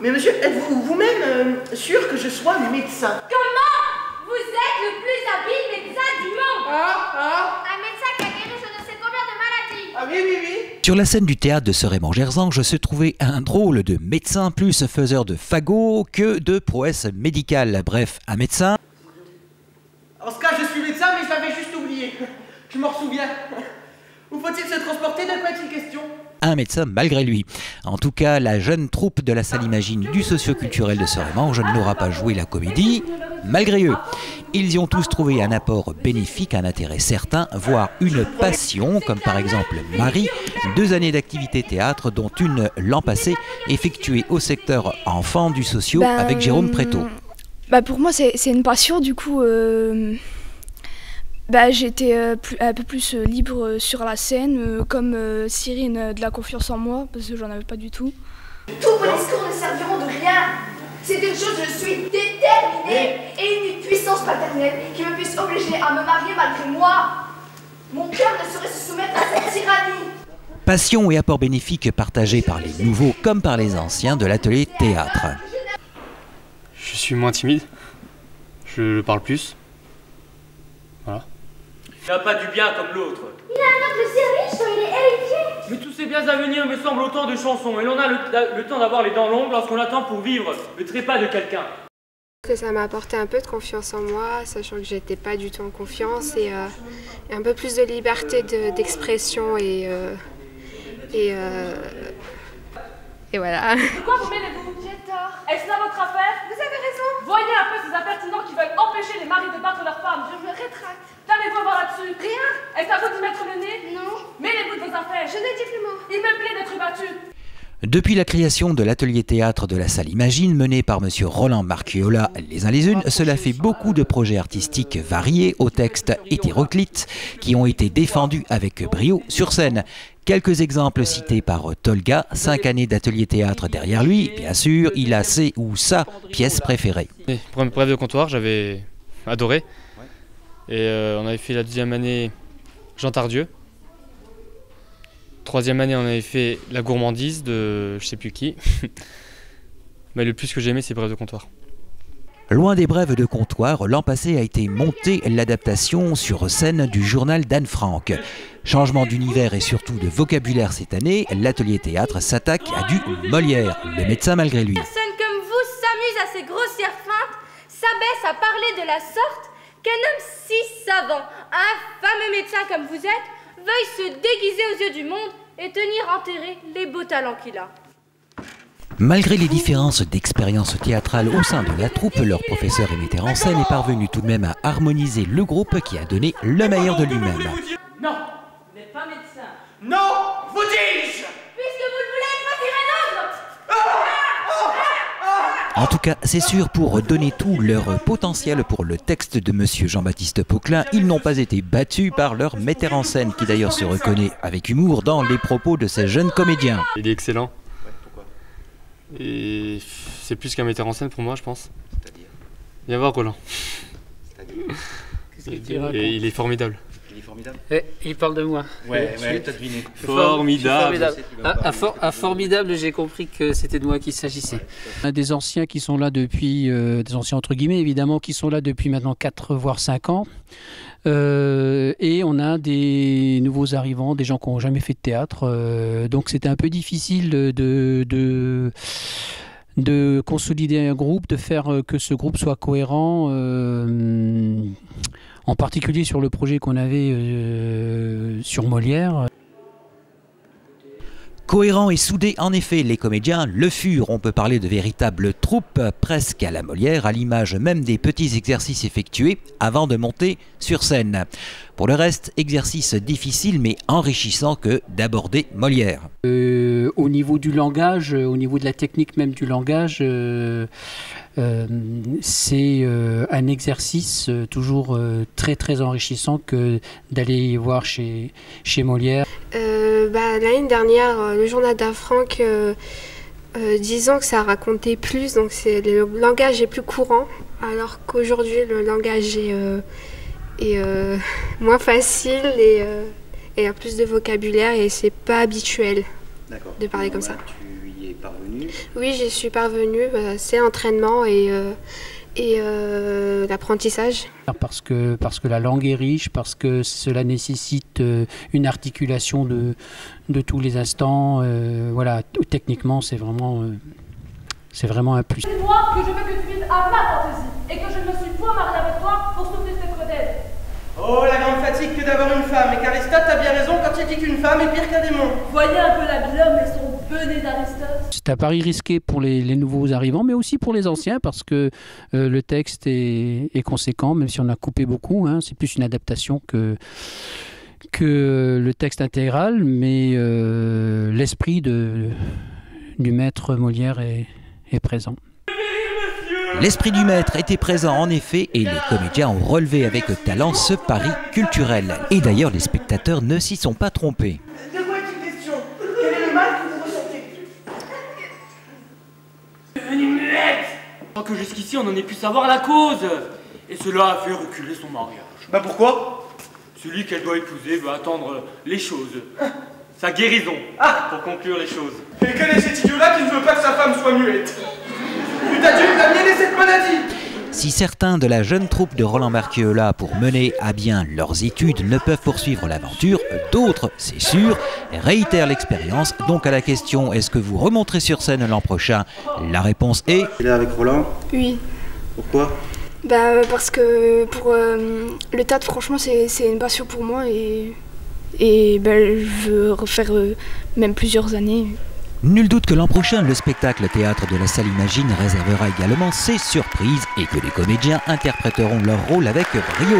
Mais monsieur, êtes-vous vous-même sûr que je sois médecin? Comment? Vous êtes le plus habile médecin du monde. Un médecin qui a guéri je ne sais combien de maladies. Ah oui, oui, oui. Sur la scène du théâtre de Serémont-Gerzange se trouvait un drôle de médecin, plus faiseur de fagots que de prouesses médicales. Bref, un médecin. En ce cas, je suis médecin, mais je l'avais juste oublié. Je m'en souviens. Où faut-il se transporter? De quoi est-il question? Un médecin malgré lui. En tout cas, la jeune troupe de la salle Imagine du socio-culturel de Serémont n'aura pas joué la comédie malgré eux. Ils y ont tous trouvé un apport bénéfique, un intérêt certain, voire une passion, comme par exemple Marie, 2 années d'activité théâtre, dont une l'an passé, effectuée au secteur enfant du socio avec Jérôme Prétot. Pour moi, c'est une passion, du coup... j'étais un peu plus libre sur la scène, comme Cyrine, de la confiance en moi, parce que j'en avais pas du tout. Tous vos discours ne serviront de rien. C'est une chose, je suis déterminée et une puissance paternelle qui me puisse obliger à me marier malgré moi. Mon cœur ne saurait se soumettre à cette tyrannie. Passion et apport bénéfique partagés par les nouveaux comme par les anciens de l'atelier théâtre. Je suis moins timide, je parle plus. Voilà. Il n'a pas du bien comme l'autre. Il a un oncle si riche dont il est héritier. Mais tous ces biens à venir me semblent autant de chansons. Et l'on a le temps d'avoir les dents longues lorsqu'on attend pour vivre le trépas de quelqu'un. Que ça m'a apporté un peu de confiance en moi, sachant que j'étais pas du tout en confiance, et un peu plus de liberté d'expression et voilà. Pourquoi vous mêlez-vous? J'ai tort. Est-ce là votre affaire? Vous avez raison. Voyez un peu ces impertinents qui veulent empêcher les maris de battre leurs femmes. Je me rétracte. Qu'avez-vous à voir là-dessus? Rien. Est-ce à vous d'y mettre le nez? Non. Mêlez-vous de vos affaires. Je n'ai dit plus mot. Il me plaît d'être battu. Depuis la création de l'atelier théâtre de la salle Imagine, mené par M. Roland Marchiola les uns les unes, cela fait beaucoup de projets artistiques variés aux textes hétéroclites qui ont été défendus avec brio sur scène. Quelques exemples cités par Tolga, 5 années d'atelier théâtre derrière lui, bien sûr, il a ses ou sa pièce préférée. Pour une brève de comptoir, j'avais adoré. Et on avait fait la 2e année Jean Tardieu. 3e année, on avait fait La gourmandise de je sais plus qui. Mais le plus que j'ai aimé, c'est Brève de comptoir. Loin des brèves de comptoir, l'an passé a été montée l'adaptation sur scène du journal d'Anne Frank. Changement d'univers et surtout de vocabulaire cette année, l'atelier théâtre s'attaque à du Molière, le médecin malgré lui. Personne comme vous s'amuse à ces grossières feintes, s'abaisse à parler de la sorte, qu'un homme si savant, un fameux médecin comme vous êtes, veuille se déguiser aux yeux du monde et tenir enterrés les beaux talents qu'il a. Malgré les différences d'expérience théâtrale au sein de la troupe, leur professeur et metteur en scène est parvenu tout de même à harmoniser le groupe qui a donné le meilleur de lui-même. Non, vous n'êtes pas médecin. Non, vous dis-je. Puisque vous le voulez, choisir un autre. En tout cas, c'est sûr, pour donner tout leur potentiel pour le texte de M. Jean-Baptiste Poquelin, ils n'ont pas été battus par leur metteur en scène, qui d'ailleurs se reconnaît avec humour dans les propos de ces jeunes comédiens. Il est excellent. Et c'est plus qu'un metteur en scène pour moi, je pense. C'est-à-dire? Viens voir Roland. C'est-à-dire? Et il est formidable. Il est formidable. Il parle de moi. Ouais, t'as deviné. Formidable. À formidable, j'ai compris que c'était de moi qu'il s'agissait. On a des anciens qui sont là depuis, des anciens entre guillemets évidemment, qui sont là depuis maintenant 4 voire 5 ans. Et on a des nouveaux arrivants, des gens qui n'ont jamais fait de théâtre. Donc c'était un peu difficile de consolider un groupe, de faire que ce groupe soit cohérent, en particulier sur le projet qu'on avait sur Molière. Cohérents et soudés, en effet, les comédiens le furent. On peut parler de véritables troupes, presque à la Molière, à l'image même des petits exercices effectués avant de monter sur scène. Pour le reste, exercice difficile mais enrichissant que d'aborder Molière. Au niveau du langage, au niveau de la technique même du langage, c'est un exercice toujours très très enrichissant que d'aller voir chez Molière. L'année dernière, le journal d'Anne Frank, disons que ça racontait plus, donc le langage est plus courant, alors qu'aujourd'hui le langage est moins facile et il y a plus de vocabulaire et c'est pas habituel de parler comme ça. Tu y es parvenue? Oui, j'y suis parvenue. C'est l'entraînement et l'apprentissage. Parce que la langue est riche, parce que cela nécessite une articulation de tous les instants. Voilà, techniquement, c'est vraiment un plus. Dis-moi que je veux que tu vives à ma fantaisie et que je ne me suis point mariée avec toi pour souffrir cette credelle. Oh, la grande fatigue que d'avoir une femme. Et qu'Aristote a bien raison quand il dit qu'une femme est pire qu'un démon. Voyez un peu l'habilhomme et son bonnet d'Aristote. C'est un pari risqué pour les nouveaux arrivants, mais aussi pour les anciens, parce que le texte est conséquent, même si on a coupé beaucoup. Hein, c'est plus une adaptation que le texte intégral, mais l'esprit du maître Molière est présent. L'esprit du maître était présent en effet et les comédiens ont relevé avec talent ce pari culturel. Et d'ailleurs, les spectateurs ne s'y sont pas trompés. De quoi est-il question? Quel est le mal que vous ressentez? Devenue muette! Sans que jusqu'ici on en ait pu savoir la cause. Et cela a fait reculer son mariage. Bah pourquoi? Celui qu'elle doit épouser veut attendre les choses. Sa guérison, pour conclure les choses. Et quel est cet idiot-là qui ne veut pas que sa femme soit muette? Putain Dieu, la mienne est cette maladie! Si certains de la jeune troupe de Roland Marqueola, pour mener à bien leurs études, ne peuvent poursuivre l'aventure, d'autres, c'est sûr, réitèrent l'expérience. Donc à la question « Est-ce que vous remonterez sur scène l'an prochain ?» La réponse est... Tu es là avec Roland? Oui. Pourquoi? Parce que pour le théâtre, franchement, c'est une passion pour moi et je veux refaire même plusieurs années. Nul doute que l'an prochain, le spectacle Théâtre de la Salle Imagine réservera également ses surprises et que les comédiens interpréteront leur rôle avec brio.